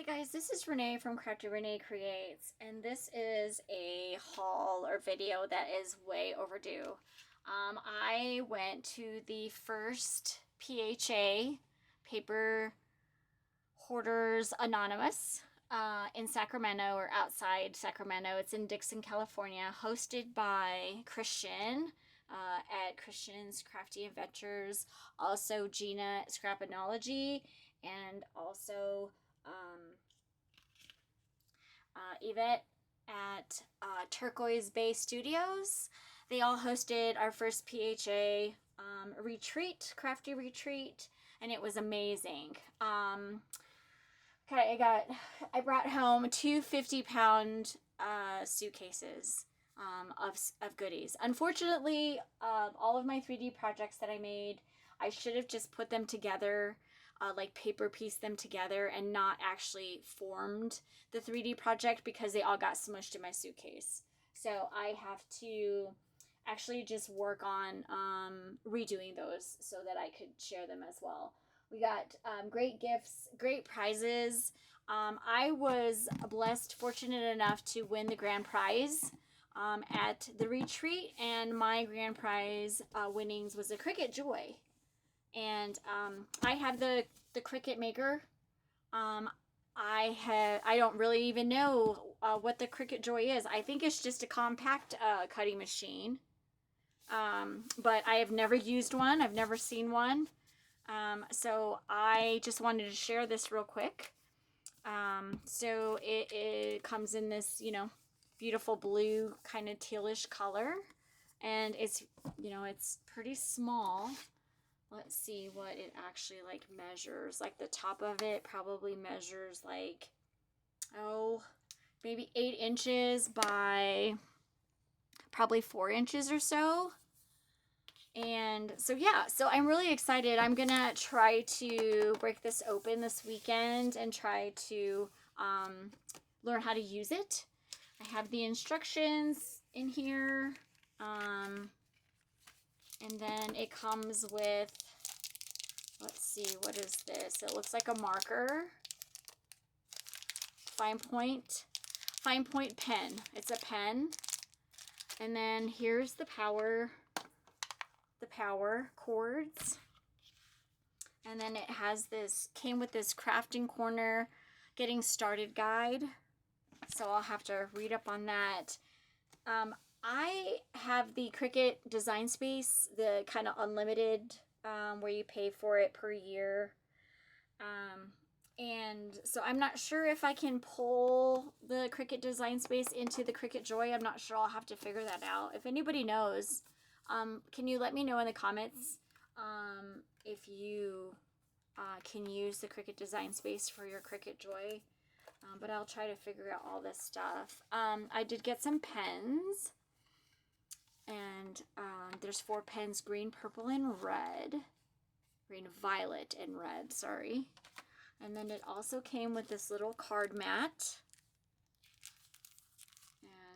Hey guys, this is Renee from Crafty Renee Creates, and this is a haul or video that is way overdue. I went to the first PHA, Paper Hoarders Anonymous, in Sacramento or outside Sacramento. It's in Dixon, California, hosted by Christian at Christian's Crafty Adventures, also Gina Scrapinology, and also Yvette at Turquoise Bay Studios. They all hosted our first PHA retreat, crafty retreat, and it was amazing. Okay, I brought home two 50-pound suitcases of goodies. Unfortunately, all of my 3D projects that I made, I should have just put them together, like paper pieced them together and not actually formed the 3D project because they all got smushed in my suitcase. So I have to actually just work on redoing those so that I could share them as well. We got great gifts, great prizes. I was blessed, fortunate enough to win the grand prize at the retreat, and my grand prize winnings was a Cricut Joy. And I have the Cricut Maker. I don't really even know what the Cricut Joy is. I think it's just a compact cutting machine. But I have never used one. I've never seen one. So I just wanted to share this real quick. So it comes in this, beautiful blue kind of tealish color, and it's, it's pretty small. Let's see what it actually measures. Like the top of it probably measures maybe 8 inches by probably 4 inches or so. And so yeah, so I'm really excited. I'm gonna try to break this open this weekend and try to learn how to use it. I have the instructions in here, and then it comes with, let's see, what is this? It looks like a marker, fine point pen. It's a pen, and then here's the power cords, and then it has came with this crafting corner getting started guide, so I'll have to read up on that. I have the Cricut Design Space, the kind of unlimited, where you pay for it per year, and so I'm not sure if I can pull the Cricut Design Space into the Cricut Joy. I'm not sure. I'll have to figure that out. If anybody knows, can you let me know in the comments if you can use the Cricut Design Space for your Cricut Joy? But I'll try to figure out all this stuff. I did get some pens, and there's 4 pens: green, purple, and red. Green, violet, and red, sorry. And then it also came with this little card mat.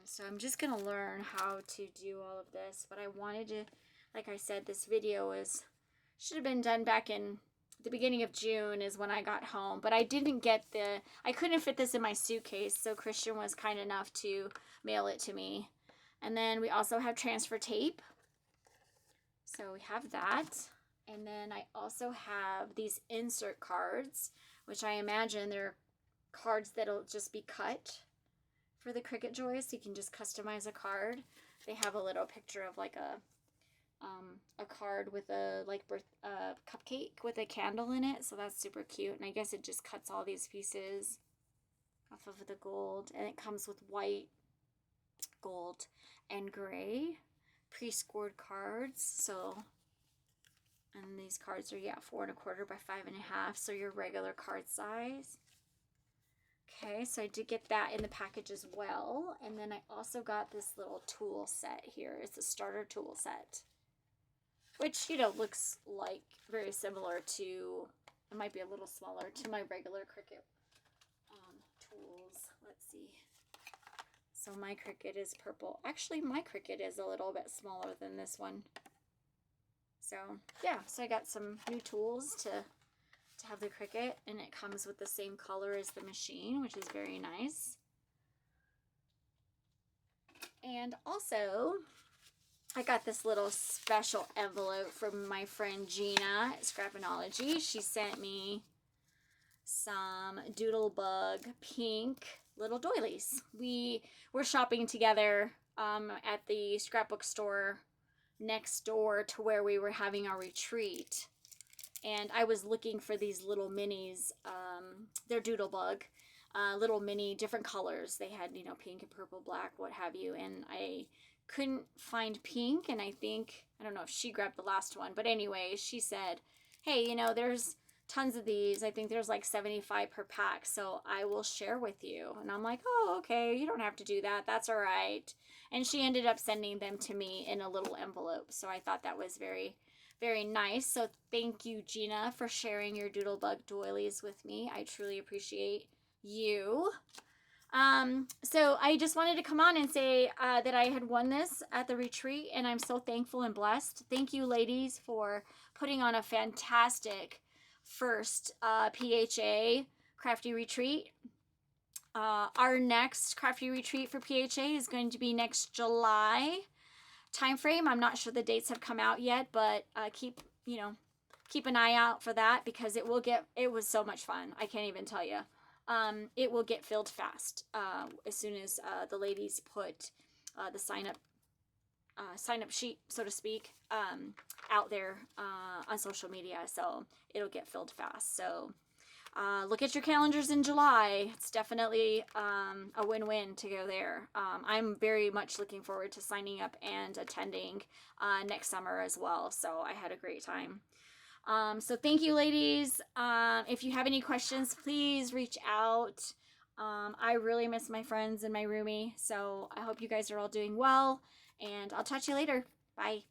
So I'm just going to learn how to do all of this, but I wanted to, like I said, this video should have been done back in the beginning of June is when I got home, but I couldn't fit this in my suitcase, so Christian was kind enough to mail it to me. And then we also have transfer tape. So we have that. And then I also have these insert cards, which I imagine they're cards that'll just be cut for the Cricut Joy, so you can just customize a card. They have a little picture of like a card with a cupcake with a candle in it, so that's super cute. And I guess it just cuts all these pieces off of the gold, and it comes with white, gold, and gray pre-scored cards. So, and these cards are 4 1/4 by 5 1/2, so your regular card size. Okay, so I did get that in the package as well. And then I also got this little tool set here. It's a starter tool set, which, looks like very similar to, it might be a little smaller, to my regular Cricut tools. Let's see. So my Cricut is purple. Actually, my Cricut is a little bit smaller than this one. So yeah, so I got some new tools to to have the Cricut, and it comes with the same color as the machine, which is very nice. And also, I got this little special envelope from my friend Gina at Scrapinology. She sent me some Doodlebug pink little doilies. We were shopping together at the scrapbook store next door to where we were having our retreat. And I was looking for these little minis. They're Doodlebug. Little mini, different colors. They had, you know, pink and purple, black, what have you. And I couldn't find pink. And I don't know if she grabbed the last one. But anyway, she said, hey, you know, there's tons of these. I think there's like 75 per pack. So I will share with you. And I'm like, oh, okay. You don't have to do that. That's all right. And she ended up sending them to me in a little envelope. So I thought that was very, very nice. So thank you, Gina, for sharing your Doodlebug doilies with me. I truly appreciate you. So I just wanted to come on and say that I had won this at the retreat, and I'm so thankful and blessed. Thank you, ladies, for putting on a fantastic first PHA Crafty Retreat. Our next Crafty Retreat for PHA is going to be next July time frame. I'm not sure the dates have come out yet, but keep an eye out for that, because it was so much fun. I can't even tell you. It will get filled fast as soon as the ladies put the sign up sheet, so to speak, out there on social media. So it'll get filled fast. So look at your calendars in July. It's definitely a win-win to go there. I'm very much looking forward to signing up and attending next summer as well. So I had a great time. So thank you, ladies. If you have any questions, please reach out. I really miss my friends and my roomie. So I hope you guys are all doing well, and I'll talk to you later. Bye.